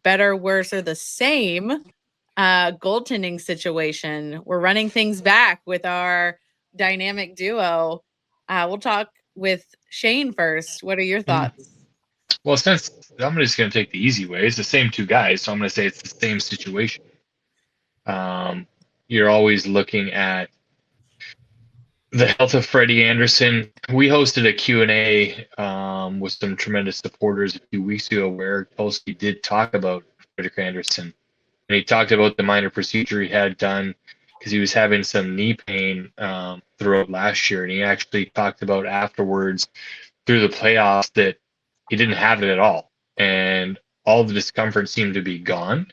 better, worse, or the same goaltending situation. We're running things back with our dynamic duo. We'll talk with Shane first. What are your thoughts? Well, since I'm just going to take the easy way, it's the same two guys, so I'm going to say it's the same situation. You're always looking at the health of Freddie Anderson. We hosted a Q&A with some tremendous supporters a few weeks ago where Eric Tulsky did talk about Frederik Anderson. And he talked about the minor procedure he had done because he was having some knee pain throughout last year. And he actually talked about afterwards through the playoffs that he didn't have it at all. And all the discomfort seemed to be gone.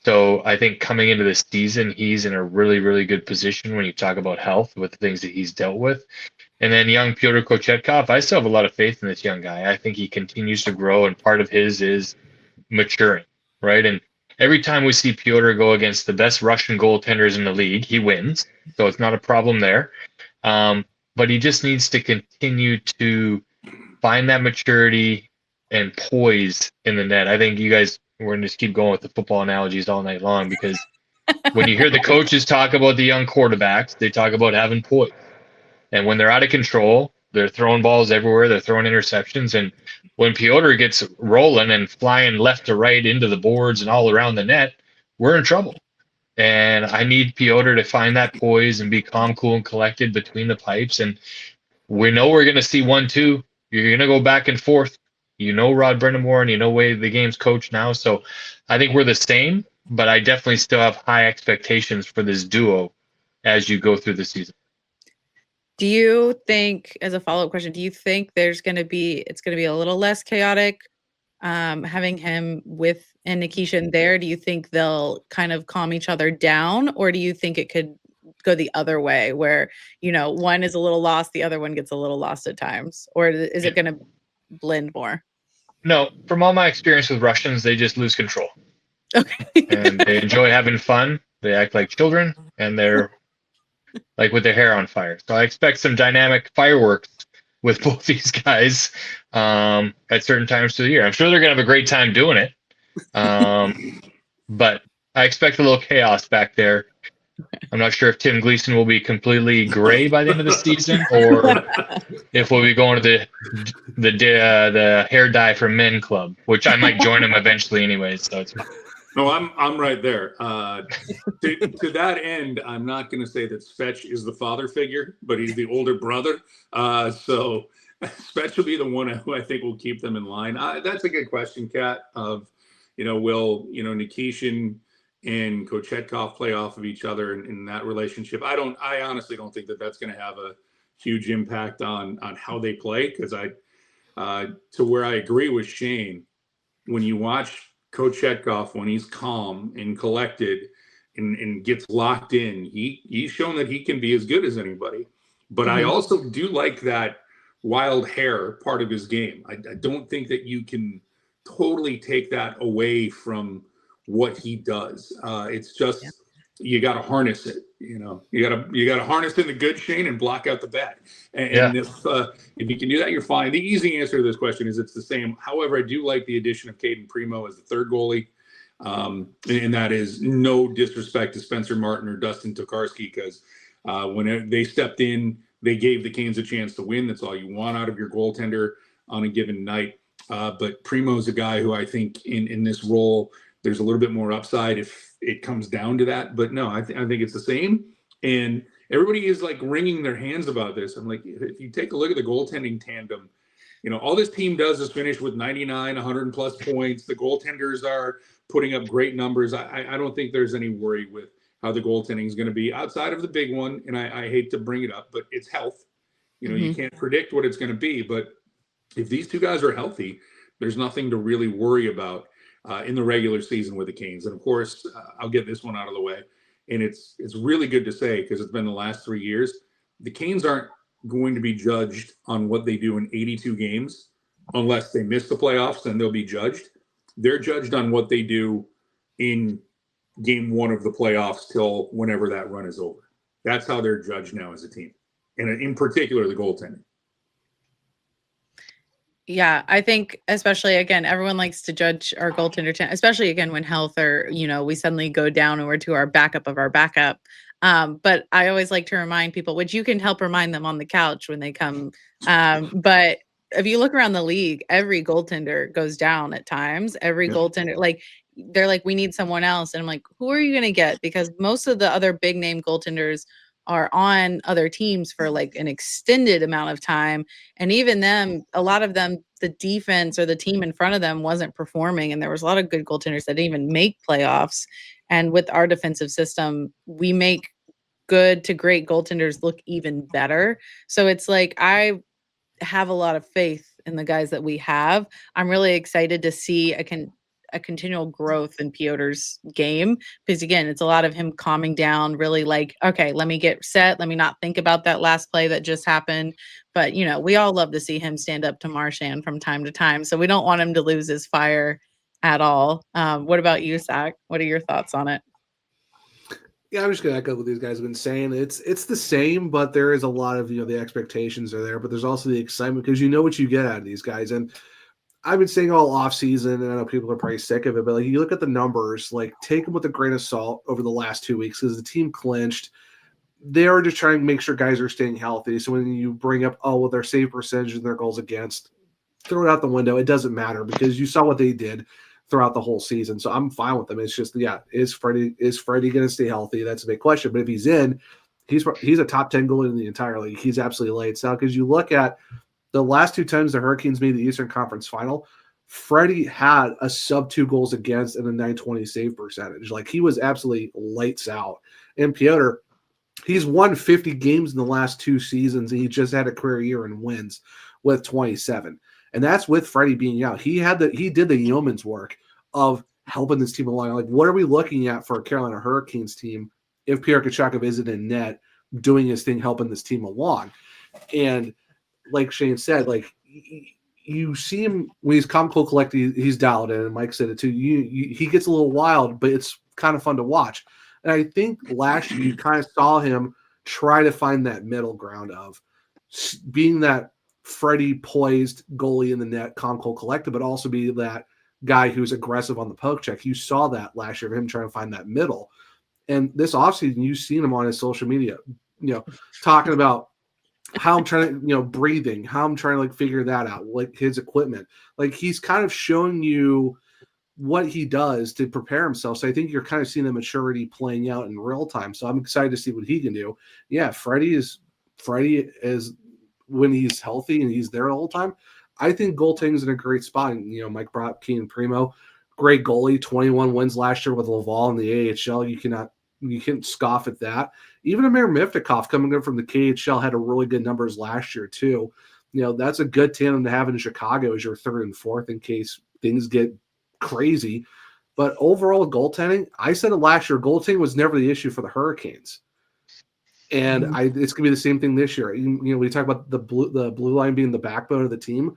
So I think coming into this season, he's in a really, really good position when you talk about health with the things that he's dealt with. And then young Pyotr Kochetkov, I still have a lot of faith in this young guy. I think he continues to grow, and part of his is maturing, right? And every time we see Pyotr go against the best Russian goaltenders in the league, he wins. So it's not a problem there. But he just needs to continue to find that maturity and poise in the net. I think you guys, we're going to just keep going with the football analogies all night long, because when you hear the coaches talk about the young quarterbacks, they talk about having poise. And when they're out of control, they're throwing balls everywhere. They're throwing interceptions. And when Pyotr gets rolling and flying left to right into the boards and all around the net, we're in trouble. And I need Pyotr to find that poise and be calm, cool, and collected between the pipes. And we know we're going to see 1-2. You're going to go back and forth. You know Rod Brind'Amour, and you know way the game's coached now. So I think we're the same, but I definitely still have high expectations for this duo as you go through the season. Do you think, as a follow-up question, do you think it's going to be a little less chaotic having him with and Nikishin there? Do you think they'll kind of calm each other down, or do you think it could go the other way where, one is a little lost, the other one gets a little lost at times? Or is it going to blend more? No, from all my experience with Russians, they just lose control. Okay. And they enjoy having fun. They act like children, and they're like with their hair on fire. So I expect some dynamic fireworks with both these guys at certain times through the year. I'm sure they're going to have a great time doing it. But I expect a little chaos back there. I'm not sure if Tim Gleason will be completely gray by the end of the season, or if we'll be going to the hair dye for men club, which I might join him eventually anyways. So it's fine. No, I'm right there. To that end, I'm not going to say that Svech is the father figure, but he's the older brother. So Svech will be the one who I think will keep them in line. That's a good question, Kat. Will Nikishin and Kochetkov play off of each other in that relationship? I honestly don't think that that's going to have a huge impact on how they play, because to where I agree with Shane, when you watch Kochetkov, when he's calm and collected and gets locked in, he's shown that he can be as good as anybody. But I also do like that wild hair part of his game. I don't think that you can totally take that away from what he does. It's just you got to harness it. You got to harness in the good, Shane, and block out the bad. And if you can do that, you're fine. The easy answer to this question is it's the same. However, I do like the addition of Caden Primo as the third goalie. And that is no disrespect to Spencer Martin or Dustin Tokarski, because when they stepped in, they gave the Canes a chance to win. That's all you want out of your goaltender on a given night. But Primo's a guy who I think in this role, there's a little bit more upside if it comes down to that. But no, I think it's the same. And everybody is like wringing their hands about this. I'm like, if you take a look at the goaltending tandem, all this team does is finish with 99, 100 plus points. The goaltenders are putting up great numbers. I don't think there's any worry with how the goaltending is going to be outside of the big one. And I hate to bring it up, but it's health. You can't predict what it's going to be. But if these two guys are healthy, there's nothing to really worry about in the regular season with the Canes. And of course, I'll get this one out of the way. And it's really good to say, because it's been the last 3 years. The Canes aren't going to be judged on what they do in 82 games unless they miss the playoffs, then they'll be judged. They're judged on what they do in game one of the playoffs till whenever that run is over. That's how they're judged now as a team. And in particular, the goaltending. Yeah, I think especially again, everyone likes to judge our goaltender, especially again when health or we suddenly go down and we're to our backup of our backup. But I always like to remind people, which you can help remind them on the couch when they come. But if you look around the league, every goaltender goes down at times. Every goaltender, like they're like, we need someone else, and I'm like, who are you going to get? Because most of the other big name goaltenders are on other teams for like an extended amount of time. And even them, a lot of them, the defense or the team in front of them wasn't performing. And there was a lot of good goaltenders that didn't even make playoffs. And with our defensive system, we make good to great goaltenders look even better. So it's like I have a lot of faith in the guys that we have. I'm really excited to see a continual growth in Piotr's game because again, it's a lot of him calming down, really like, okay, let me get set. Let me not think about that last play that just happened. But we all love to see him stand up to Marchand from time to time. So we don't want him to lose his fire at all. What about you, Zach? What are your thoughts on it? Yeah, I'm just gonna echo what these guys have been saying. It's the same, but there is a lot of the expectations are there, but there's also the excitement because you know what you get out of these guys. And I've been saying all off season, and I know people are probably sick of it, but like you look at the numbers, like take them with a grain of salt over the last 2 weeks because the team clinched. They are just trying to make sure guys are staying healthy. So when you bring up, oh, well, their save percentage and their goals against, throw it out the window. It doesn't matter because you saw what they did throughout the whole season. So I'm fine with them. It's just, is Freddie going to stay healthy? That's a big question. But if he's in, he's a top 10 goalie in the entire league. He's absolutely lights out because you look at the last 2 times the Hurricanes made the Eastern Conference Final, Freddie had a sub 2 goals against and a 920 save percentage. Like he was absolutely lights out. And Pyotr, he's won 50 games in the last 2 seasons, and he just had a career year in wins with 27. And that's with Freddie being out. He did the yeoman's work of helping this team along. Like, what are we looking at for a Carolina Hurricanes team if Pyotr Kochetkov isn't in net doing his thing, helping this team along? And like Shane said, like you see him when he's calm, cool, collected, he's dialed in, and Mike said it too. He gets a little wild, but it's kind of fun to watch. And I think last year you kind of saw him try to find that middle ground of being that Freddie poised goalie in the net, calm, cool, collected, but also be that guy who's aggressive on the poke check. You saw that last year of him trying to find that middle. And this offseason, you've seen him on his social media, talking about how I'm trying to, breathing, how I'm trying to like figure that out, like his equipment. Like he's kind of showing you what he does to prepare himself. So I think you're kind of seeing the maturity playing out in real time. So I'm excited to see what he can do. Yeah, Freddie is when he's healthy and he's there the whole time. I think goaltending's in a great spot. And, Mike brought up Keen Primo, great goalie, 21 wins last year with Laval in the AHL. You can't scoff at that. Even Amir Miftakov coming in from the KHL had a really good numbers last year too. That's a good tandem to have in Chicago as your third and fourth in case things get crazy. But overall goaltending, I said it last year, goaltending was never the issue for the Hurricanes. And it's going to be the same thing this year. We talk about the blue line being the backbone of the team.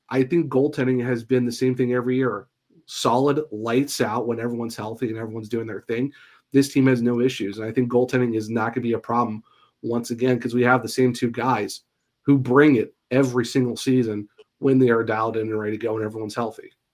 I think goaltending has been the same thing every year. Solid, lights out when everyone's healthy and everyone's doing their thing. This team has no issues. And I think goaltending is not going to be a problem once again because we have the same 2 guys who bring it every single season when they are dialed in and ready to go and everyone's healthy.